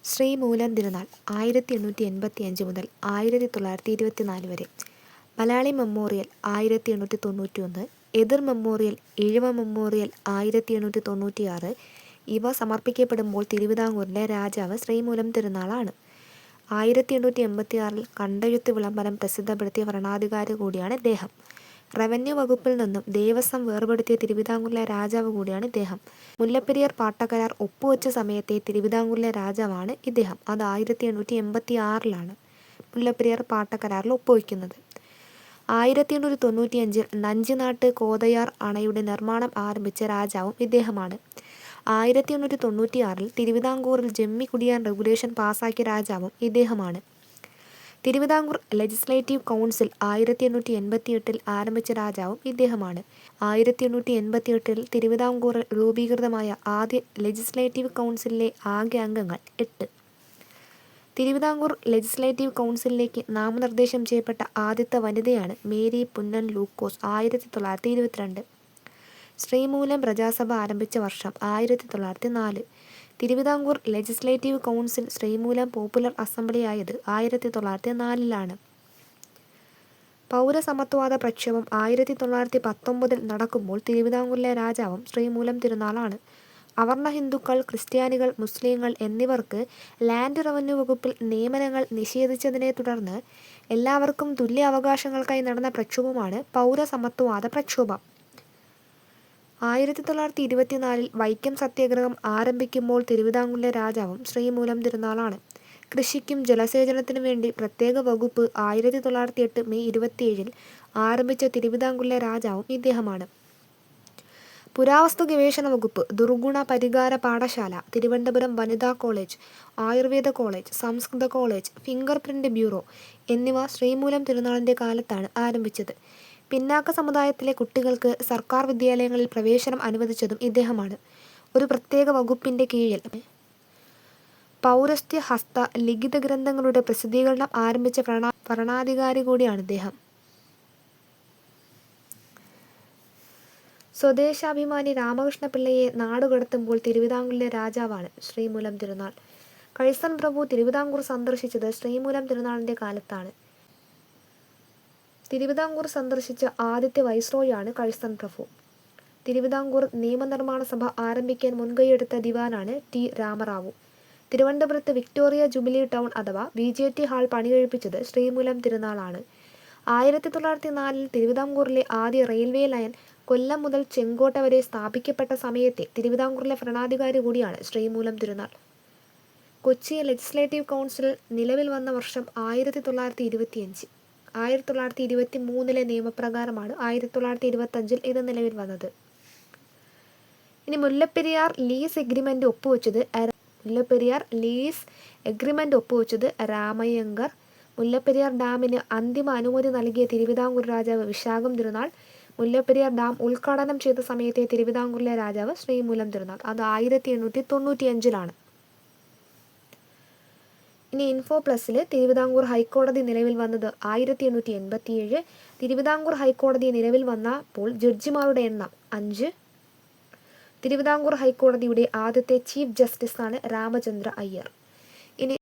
ശ്രീമൂലം തിരുനാൾ 1885 മുതൽ 1924 വരെ. മലയാളി മെമ്മോറിയൽ 1891, എതിർ മെമ്മോറിയൽ, ഈഴവ മെമ്മോറിയൽ 1896 ഇവ സമർപ്പിക്കപ്പെടുമ്പോൾ തിരുവിതാംകൂറിലെ രാജാവ് ശ്രീമൂലം തിരുനാളാണ്. 1886 കണ്ടെഴുത്ത് വിളംബരം പ്രസിദ്ധപ്പെടുത്തിയ ഭരണാധികാരി കൂടിയാണ് ഇദ്ദേഹം. റവന്യൂ വകുപ്പിൽ നിന്നും ദേവസ്വം വേർപെടുത്തിയ തിരുവിതാംകൂറിലെ രാജാവ് കൂടിയാണ് ഇദ്ദേഹം. മുല്ലപ്പെരിയാർ പാട്ടക്കരാർ ഒപ്പുവെച്ച സമയത്തെ തിരുവിതാംകൂറിലെ രാജാവാണ് ഇദ്ദേഹം. അത് 1886 മുല്ലപ്പെരിയാർ പാട്ടക്കരാറിൽ ഒപ്പുവെക്കുന്നത്. 1895 നഞ്ചിനാട്ട് കോതയാർ അണയുടെ നിർമ്മാണം ആരംഭിച്ച രാജാവും ഇദ്ദേഹമാണ്. 1896 തിരുവിതാംകൂറിൽ ജമ്മി കുടിയാൻ റെഗുലേഷൻ പാസാക്കിയ രാജാവും ഇദ്ദേഹമാണ്. തിരുവിതാംകൂർ ലെജിസ്ലേറ്റീവ് കൗൺസിൽ 1888 ആരംഭിച്ച രാജാവും ഇദ്ദേഹമാണ്. 1888 തിരുവിതാംകൂറിൽ രൂപീകൃതമായ ആദ്യ ലെജിസ്ലേറ്റീവ് കൗൺസിലിലെ ആകെ അംഗങ്ങൾ 8. തിരുവിതാംകൂർ ലെജിസ്ലേറ്റീവ് കൗൺസിലിലേക്ക് നാമനിർദ്ദേശം ചെയ്യപ്പെട്ട ആദ്യത്തെ വനിതയാണ് മേരി പുന്നൻ ലൂക്കോസ്. 1922. ശ്രീമൂലം പ്രജാസഭ ആരംഭിച്ച വർഷം 1904. Thiruvithamkoor legislative council Sreemoolam popular assembly ആയത് 1904. പൗരസമത്വവാദ പ്രക്ഷോഭം 1919 നടക്കുമ്പോൾ തിരുവിതാംകൂറിലെ രാജാവും ശ്രീമൂലം തിരുനാളാണ്. അവർണ ഹിന്ദുക്കൾ, ക്രിസ്ത്യാനികൾ, മുസ്ലിങ്ങൾ എന്നിവർക്ക് ലാൻഡ് റവന്യൂ വകുപ്പിൽ നിയമനങ്ങൾ നിഷേധിച്ചതിനെ തുടർന്ന് എല്ലാവർക്കും തുല്യ അവകാശങ്ങൾക്കായി നടന്ന പ്രക്ഷോഭമാണ് പൗരസമത്വവാദ പ്രക്ഷോഭം. 1924 വൈക്കം സത്യാഗ്രഹം ആരംഭിക്കുമ്പോൾ തിരുവിതാംകൂറിലെ രാജാവും ശ്രീമൂലം തിരുനാളാണ്. കൃഷിക്കും ജലസേചനത്തിനും വേണ്ടി പ്രത്യേക വകുപ്പ് 1908 മെയ് 27 ആരംഭിച്ച തിരുവിതാംകൂറിലെ രാജാവും ഇദ്ദേഹമാണ്. പുരാവസ്തു ഗവേഷണ വകുപ്പ്, ദുർഗുണ പരിഹാര പാഠശാല, തിരുവനന്തപുരം വനിതാ കോളേജ്, ആയുർവേദ കോളേജ്, സംസ്കൃത കോളേജ്, ഫിംഗർ പ്രിന്റ് ബ്യൂറോ എന്നിവ ശ്രീമൂലം തിരുനാളിൻ്റെ കാലത്താണ് ആരംഭിച്ചത്. പിന്നാക്ക സമുദായത്തിലെ കുട്ടികൾക്ക് സർക്കാർ വിദ്യാലയങ്ങളിൽ പ്രവേശനം അനുവദിച്ചതും ഇദ്ദേഹമാണ്. ഒരു പ്രത്യേക വകുപ്പിൻ്റെ കീഴിൽ പൗരസ്ത്യ ഹസ്ത ലിഖിത ഗ്രന്ഥങ്ങളുടെ പ്രസിദ്ധീകരണം ആരംഭിച്ച ഭരണാധികാരി കൂടിയാണ് ഇദ്ദേഹം. സ്വദേശാഭിമാനി രാമകൃഷ്ണപിള്ളയെ നാടുകടത്തുമ്പോൾ തിരുവിതാംകൂറിലെ രാജാവാണ് ശ്രീമൂലം തിരുനാൾ. കഴ്സൺ പ്രഭു തിരുവിതാംകൂർ സന്ദർശിച്ചത് ശ്രീമൂലം തിരുനാളിൻ്റെ കാലത്താണ്. തിരുവിതാംകൂർ സന്ദർശിച്ച ആദ്യത്തെ വൈസ്രോയാണ് കഴ്സൺ പ്രഭു. തിരുവിതാംകൂർ നിയമനിർമ്മാണ സഭ ആരംഭിക്കാൻ മുൻകൈയെടുത്ത ദിവാനാണ് ടി രാമറാവു. തിരുവനന്തപുരത്ത് വിക്ടോറിയ ജൂബിലി ടൗൺ അഥവാ VJT ഹാൾ പണികഴിപ്പിച്ചത് ശ്രീമൂലം തിരുനാളാണ്. 1904 തിരുവിതാംകൂറിലെ ആദ്യ റെയിൽവേ ലൈൻ കൊല്ലം മുതൽ ചെങ്കോട്ട വരെ സ്ഥാപിക്കപ്പെട്ട സമയത്തെ തിരുവിതാംകൂറിലെ ഭരണാധികാരി കൂടിയാണ് ശ്രീമൂലം തിരുനാൾ. കൊച്ചി ലെജിസ്ലേറ്റീവ് കൗൺസിൽ നിലവിൽ വന്ന വർഷം 1925. 1923 നിയമപ്രകാരമാണ് 1925 ഇത് നിലവിൽ വന്നത്. ഇനി മുല്ലപ്പെരിയാർ ലീസ് എഗ്രിമെൻ്റ് ഒപ്പുവെച്ചത് രാമയ്യങ്കർ. മുല്ലപ്പെരിയാർ ഡാമിന് അന്തിമ അനുമതി നൽകിയ തിരുവിതാംകൂർ രാജാവ് വിശാഖം തിരുനാൾ. മുല്ലപ്പെരിയാർ ഡാം ഉദ്ഘാടനം ചെയ്ത സമയത്തെ തിരുവിതാംകൂറിലെ രാജാവ് ശ്രീമൂലം തിരുനാൾ. അത് 1895. ഇനി ഇൻഫോ പ്ലസിൽ തിരുവിതാംകൂർ ഹൈക്കോടതി നിലവിൽ വന്നത് 1887. തിരുവിതാംകൂർ ഹൈക്കോടതി നിലവിൽ വന്നപ്പോൾ ജഡ്ജിമാരുടെ എണ്ണം 5. തിരുവിതാംകൂർ ഹൈക്കോടതിയുടെ ആദ്യത്തെ ചീഫ് ജസ്റ്റിസാണ് രാമചന്ദ്ര അയ്യർ. ഇനി